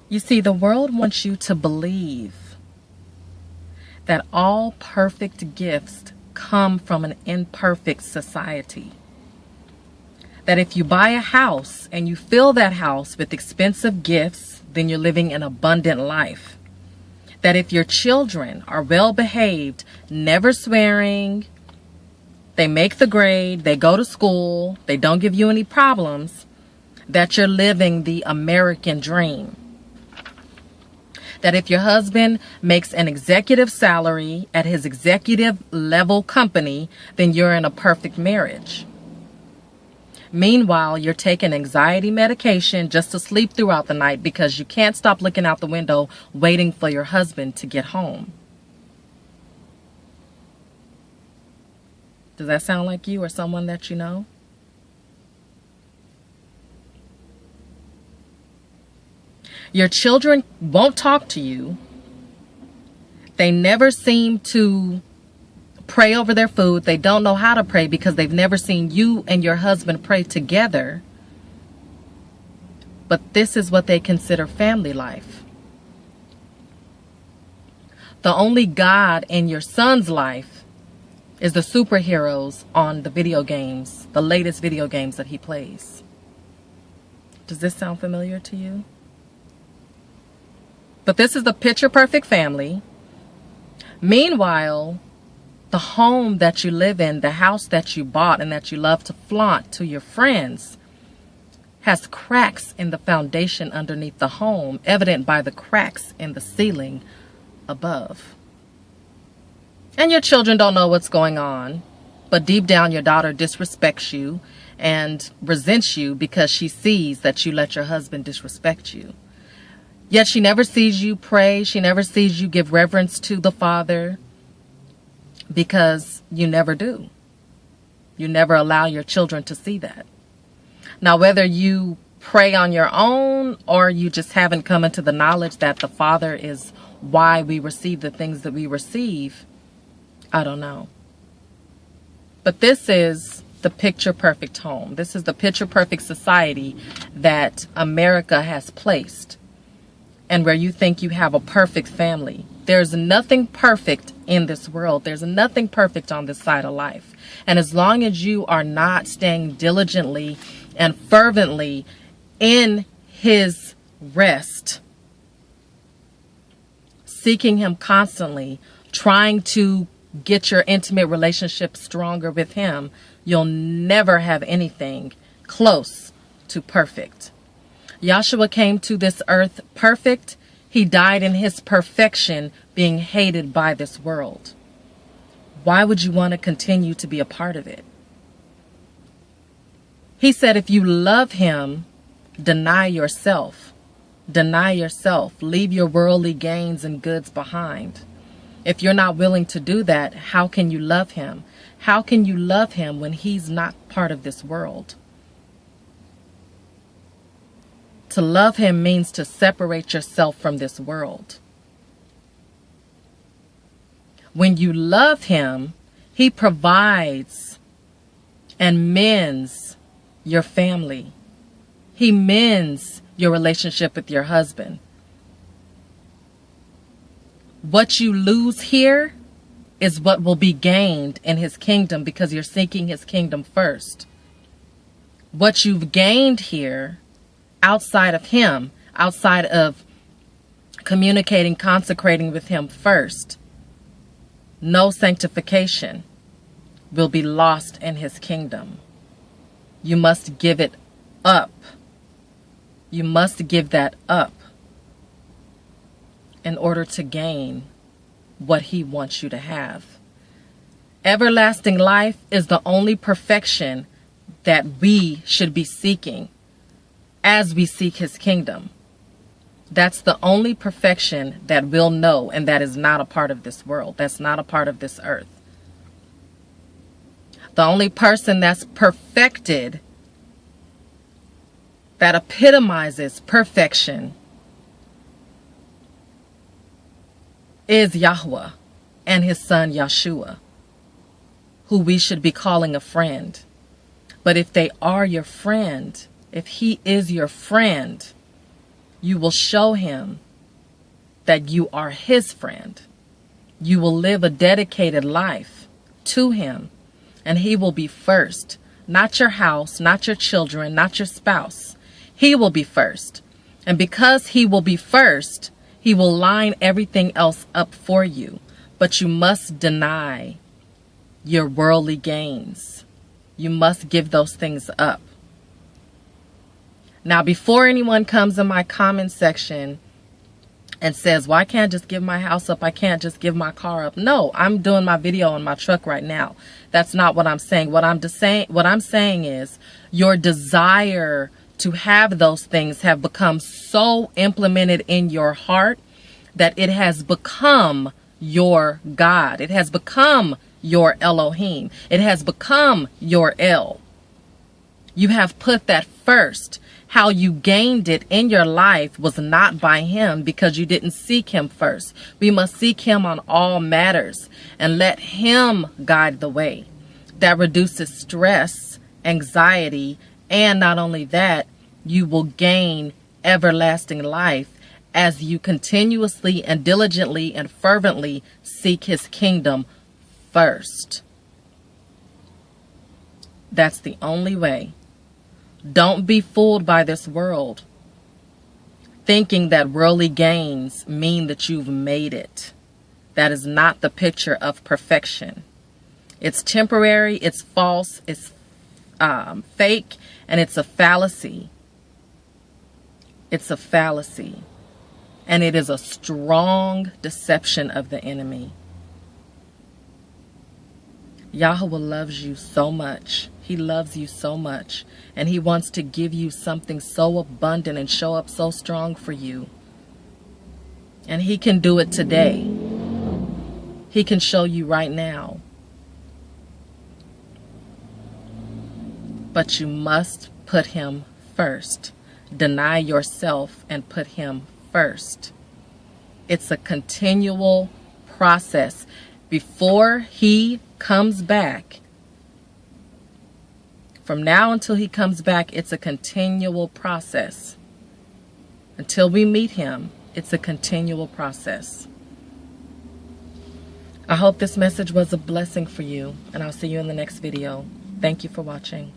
You see, the world wants you to believe that all perfect gifts come from an imperfect society. That if you buy a house and you fill that house with expensive gifts, then you're living an abundant life. That if your children are well behaved, never swearing, they make the grade, they go to school, they don't give you any problems, that you're living the American dream. That if your husband makes an executive salary at his executive level company, then you're in a perfect marriage. Meanwhile, you're taking anxiety medication just to sleep throughout the night because you can't stop looking out the window waiting for your husband to get home. Does that sound like you or someone that you know? Your children won't talk to you. They never seem to pray over their food. They don't know how to pray because they've never seen you and your husband pray together. But this is what they consider family life. The only God in your son's life is the superheroes on the video games, the latest video games that he plays. Does this sound familiar to you? But this is the picture perfect family. Meanwhile, the home that you live in, the house that you bought and that you love to flaunt to your friends, has cracks in the foundation underneath the home, evident by the cracks in the ceiling above. And your children don't know what's going on, but deep down your daughter disrespects you and resents you because she sees that you let your husband disrespect you. Yet she never sees you pray. She never sees you give reverence to the Father because you never do. You never allow your children to see that. Now, whether you pray on your own or you just haven't come into the knowledge that the Father is why we receive the things that we receive, I don't know. But this is the picture perfect home. This is the picture perfect society that America has placed. And where you think you have a perfect family. There's nothing perfect in this world. There's nothing perfect on this side of life. And as long as you are not staying diligently and fervently in His rest, seeking Him constantly, trying to get your intimate relationship stronger with Him, you'll never have anything close to perfect. Yahshua came to this earth perfect. He died in His perfection, being hated by this world. Why would you want to continue to be a part of it? He said, if you love Him, deny yourself. Deny yourself. Leave your worldly gains and goods behind. If you're not willing to do that, how can you love Him? How can you love Him when He's not part of this world? To love Him means to separate yourself from this world. When you love Him, He provides and mends your family. He mends your relationship with your husband. What you lose here is what will be gained in His kingdom because you're seeking His kingdom first. What you've gained here outside of Him, outside of communicating, consecrating with Him first, no sanctification will be lost in His kingdom. You must give it up. You must give that up in order to gain what He wants you to have. Everlasting life is the only perfection that we should be seeking as we seek His kingdom. That's the only perfection that we'll know, and that is not a part of this world. That's not a part of this earth. The only person that's perfected, that epitomizes perfection, is Yahweh and His Son Yeshua, who we should be calling a friend. But if they are your friend, if He is your friend, You will show him that you are his friend. You will live a dedicated life to him, and he will be first. Not your house, not your children, not your spouse. He will be first. And because he will be first, he will line everything else up for you. But you must deny your worldly gains. You must give those things up. Now, before anyone comes in my comment section and says, well, I can't just give my house up, I can't just give my car up. No, I'm doing my video on my truck right now. That's not what I'm saying. What I'm saying is your desire to have those things have become so implemented in your heart that it has become your God. It has become your Elohim. It has become your El. You have put that first. How you gained it in your life was not by him, because you didn't seek him first. We must seek him on all matters and let him guide the way. That reduces stress, anxiety, and not only that, you will gain everlasting life as you continuously and diligently and fervently seek his kingdom first. That's the only way. Don't be fooled by this world, thinking that worldly gains mean that you've made it. That is not the picture of perfection. It's temporary, it's false, it's fake, and it's a fallacy. It's a fallacy. And it is a strong deception of the enemy. Yahweh loves you so much. He loves you so much. And he wants to give you something so abundant and show up so strong for you. And he can do it today. He can show you right now. But you must put him first. Deny yourself and put him first. It's a continual process. Before he comes back, from now until he comes back, it's a continual process. Until we meet him, it's a continual process. I hope this message was a blessing for you, and I'll see you in the next video. Thank you for watching.